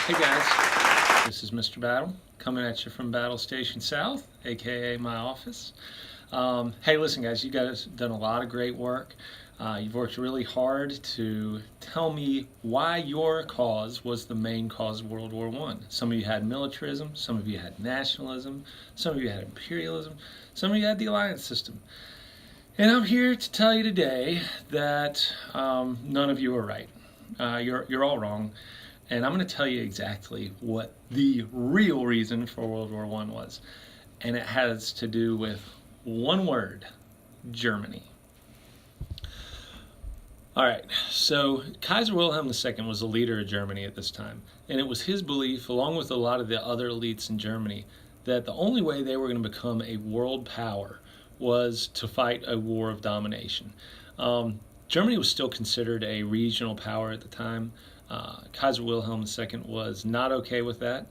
Hey guys, this is Mr. Battle coming at you from Battle Station South, aka my office. Hey, listen guys, you guys have done a lot of great work. You've worked really hard to tell me why your cause was the main cause of World War I. Some of you had militarism, some of you had nationalism, some of you had imperialism, some of you had the alliance system. And I'm here to tell you today that none of you are right. You're all wrong. And I'm going to tell you exactly what the real reason for World War I was. And it has to do with one word: Germany. All right, so Kaiser Wilhelm II was the leader of Germany at this time. And it was his belief, along with a lot of the other elites in Germany, that the only way they were going to become a world power was to fight a war of domination. Germany was still considered a regional power at the time. Kaiser Wilhelm II was not okay with that.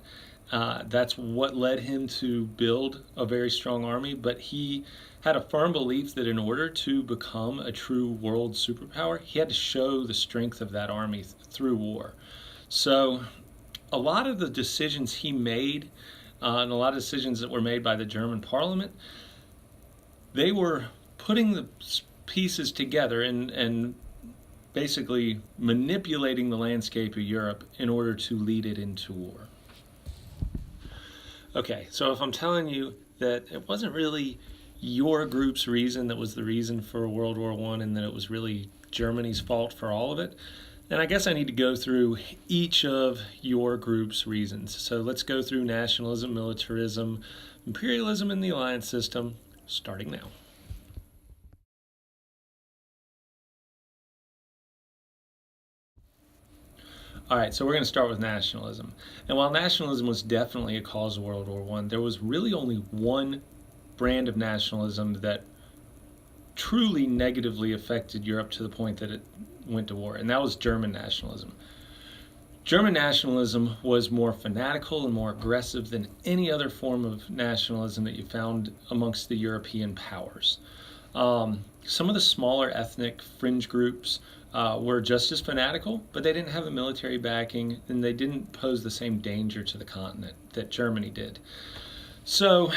That's what led him to build a very strong army, but he had a firm belief that in order to become a true world superpower, he had to show the strength of that army through war. So a lot of the decisions he made, and a lot of decisions that were made by the German parliament, they were putting the pieces together and basically manipulating the landscape of Europe in order to lead it into war. Okay, so if I'm telling you that it wasn't really your group's reason that was the reason for World War I and that it was really Germany's fault for all of it, then I guess I need to go through each of your group's reasons. So let's go through nationalism, militarism, imperialism, and the alliance system, starting now. All right, so we're going to start with nationalism. And while nationalism was definitely a cause of World War I, there was really only one brand of nationalism that truly negatively affected Europe to the point that it went to war, and that was German nationalism. German nationalism was more fanatical and more aggressive than any other form of nationalism that you found amongst the European powers. Some of the smaller ethnic fringe groups were just as fanatical, but they didn't have the military backing, and they didn't pose the same danger to the continent that Germany did. So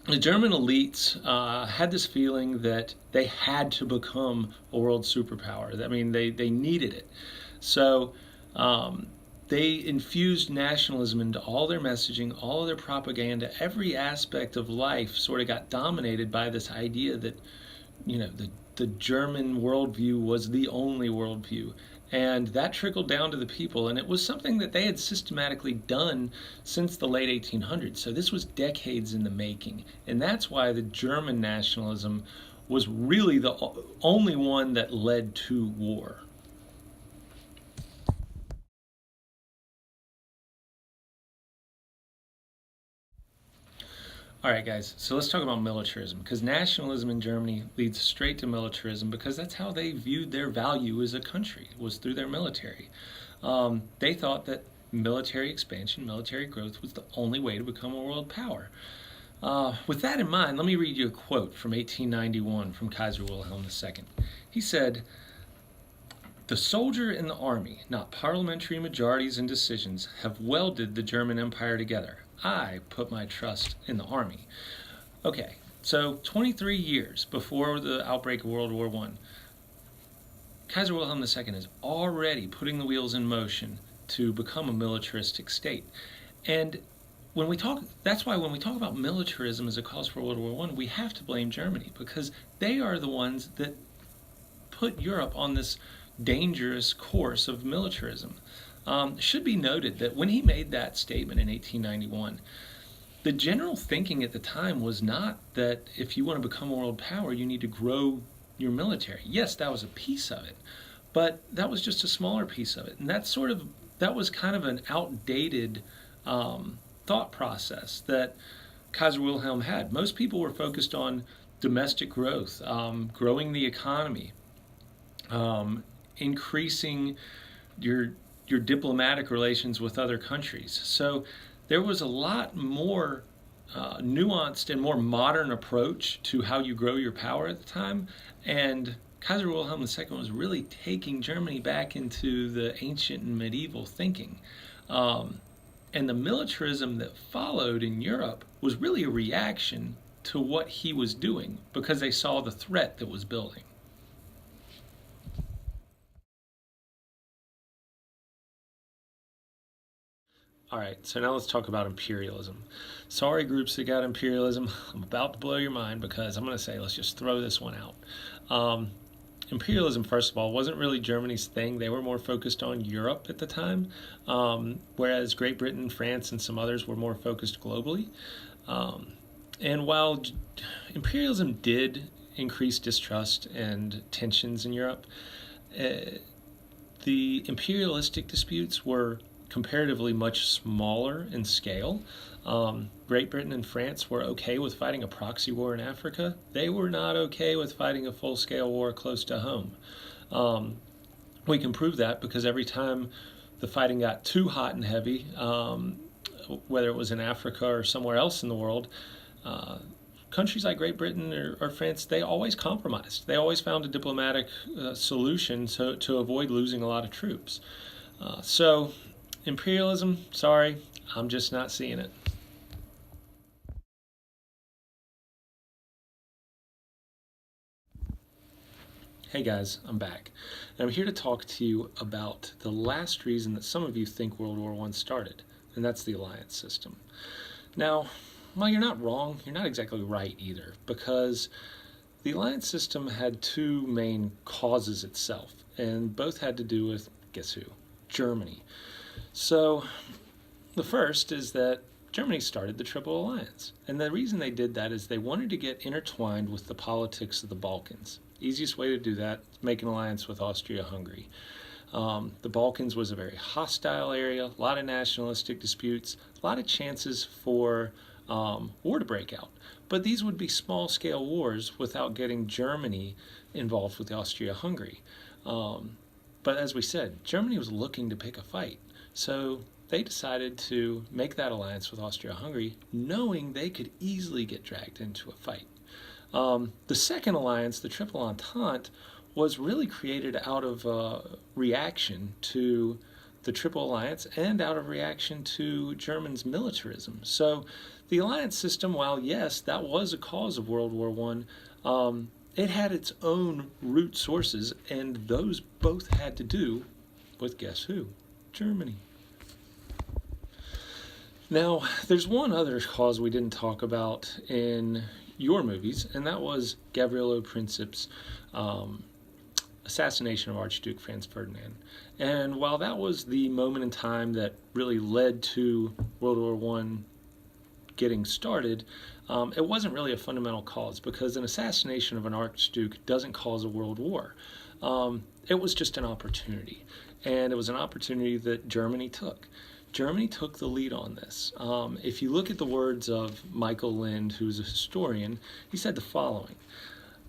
the German elites had this feeling that they had to become a world superpower. I mean, they needed it. So they infused nationalism into all their messaging, all of their propaganda. Every aspect of life sort of got dominated by this idea that, the German worldview was the only worldview. And that trickled down to the people, and it was something that they had systematically done since the late 1800s. So this was decades in the making. And that's why the German nationalism was really the only one that led to war. All right, guys, so let's talk about militarism, because nationalism in Germany leads straight to militarism because that's how they viewed their value as a country, was through their military. They thought that military expansion, military growth was the only way to become a world power. With that in mind, let me read you a quote from 1891 from Kaiser Wilhelm II. He said, "The soldier and the army, not parliamentary majorities and decisions, have welded the German Empire together. I put my trust in the army." Okay, so 23 years before the outbreak of World War I, Kaiser Wilhelm II is already putting the wheels in motion to become a militaristic state. And that's why when we talk about militarism as a cause for World War I, we have to blame Germany, because they are the ones that put Europe on this dangerous course of militarism. It should be noted that when he made that statement in 1891, the general thinking at the time was not that if you want to become a world power, you need to grow your military. Yes, that was a piece of it, but that was just a smaller piece of it. And that was kind of an outdated thought process that Kaiser Wilhelm had. Most people were focused on domestic growth, growing the economy, increasing your diplomatic relations with other countries. So there was a lot more nuanced and more modern approach to how you grow your power at the time. And Kaiser Wilhelm II was really taking Germany back into the ancient and medieval thinking. Um, and the militarism that followed in Europe was really a reaction to what he was doing because they saw the threat that was building. All right, so now let's talk about imperialism. Sorry, groups that got imperialism. I'm about to blow your mind because I'm going to say let's just throw this one out. Um, Imperialism, first of all, wasn't really Germany's thing. They were more focused on Europe at the time, whereas Great Britain, France, and some others were more focused globally. Um, and while imperialism did increase distrust and tensions in Europe, uh, the imperialistic disputes were comparatively much smaller in scale. Great Britain and France were okay with fighting a proxy war in Africa. They were not okay with fighting a full-scale war close to home. Um, we can prove that because every time the fighting got too hot and heavy, whether it was in Africa or somewhere else in the world, uh, countries like Great Britain or France, they always compromised. They always found a diplomatic solution to avoid losing a lot of troops. So imperialism, sorry, I'm just not seeing it. Hey guys, I'm back. And I'm here to talk to you about the last reason that some of you think World War I started, and that's the alliance system. Now, while you're not wrong, you're not exactly right either, because the alliance system had two main causes itself, and both had to do with, guess who? Germany. So, the first is that Germany started the Triple Alliance. And the reason they did that is they wanted to get intertwined with the politics of the Balkans. Easiest way to do that is make an alliance with Austria-Hungary. The Balkans was a very hostile area, a lot of nationalistic disputes, a lot of chances for war to break out. But these would be small-scale wars without getting Germany involved with Austria-Hungary. But as we said, Germany was looking to pick a fight. So they decided to make that alliance with Austria-Hungary, knowing they could easily get dragged into a fight. The second alliance, the Triple Entente, was really created out of reaction to the Triple Alliance and out of reaction to Germans' militarism. So the alliance system, while yes, that was a cause of World War I, it had its own root sources, and those both had to do with, guess who? Germany. Now, there's one other cause we didn't talk about in your movies, and that was Gavrilo Princip's assassination of Archduke Franz Ferdinand. And while that was the moment in time that really led to World War I getting started, it wasn't really a fundamental cause because an assassination of an archduke doesn't cause a world war. It was just an opportunity, and it was an opportunity that Germany took. Germany took the lead on this. If you look at the words of Michael Lind, who's a historian, he said the following.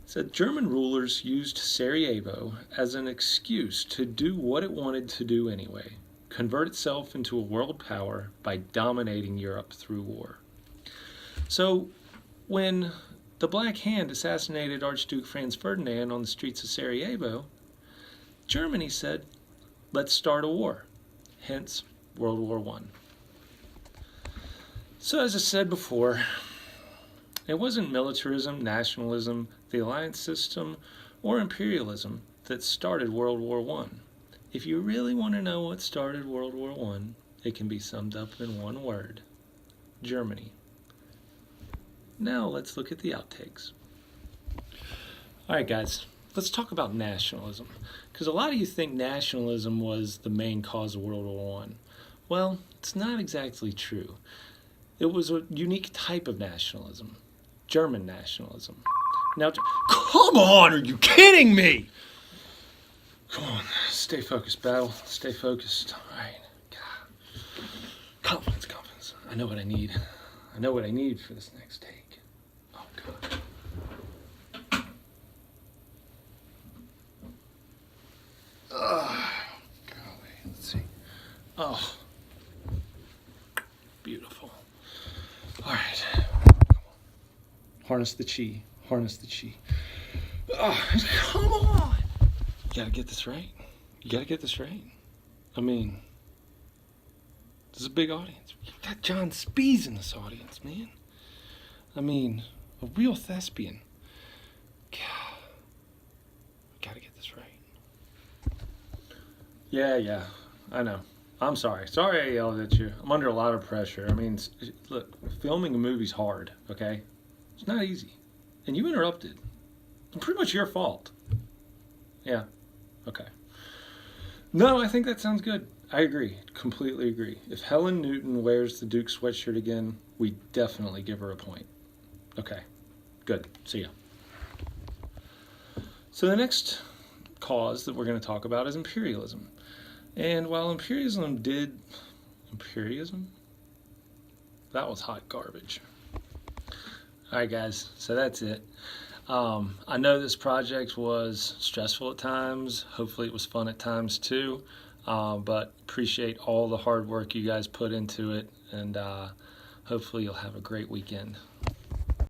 He said, German rulers used Sarajevo as an excuse to do what it wanted to do anyway, convert itself into a world power by dominating Europe through war. So when the Black Hand assassinated Archduke Franz Ferdinand on the streets of Sarajevo, Germany said, let's start a war. Hence, World War I. So as I said before, it wasn't militarism, nationalism, the alliance system, or imperialism that started World War I. If you really want to know what started World War I, it can be summed up in one word: Germany. Now let's look at the outtakes. Alright guys, let's talk about nationalism, because a lot of you think nationalism was the main cause of World War I. Well, it's not exactly true. It was a unique type of nationalism, German nationalism. Now, come on, are you kidding me? Come on, stay focused, battle, stay focused. All right, God. Confidence, confidence. I know what I need. I know what I need for this next take. Oh, God. Golly, let's see. Oh. Beautiful. All right. Harness the chi. Harness the chi. Oh, come on! You gotta get this right. You gotta get this right. I mean, this is a big audience. You got John Spees in this audience, man. I mean, a real thespian. God, gotta get this right. Yeah, I know. I'm sorry. Sorry I yelled at you. I'm under a lot of pressure. I mean, look, filming a movie's hard, okay? It's not easy. And you interrupted. It's pretty much your fault. Yeah, okay. No, I think that sounds good. I agree. Completely agree. If Helen Newton wears the Duke sweatshirt again, we definitely give her a point. Okay, good. See ya. So the next cause that we're going to talk about is imperialism. And while imperialism? That was hot garbage. All right, guys, so that's it. I know this project was stressful at times. Hopefully it was fun at times too. But appreciate all the hard work you guys put into it, and hopefully you'll have a great weekend.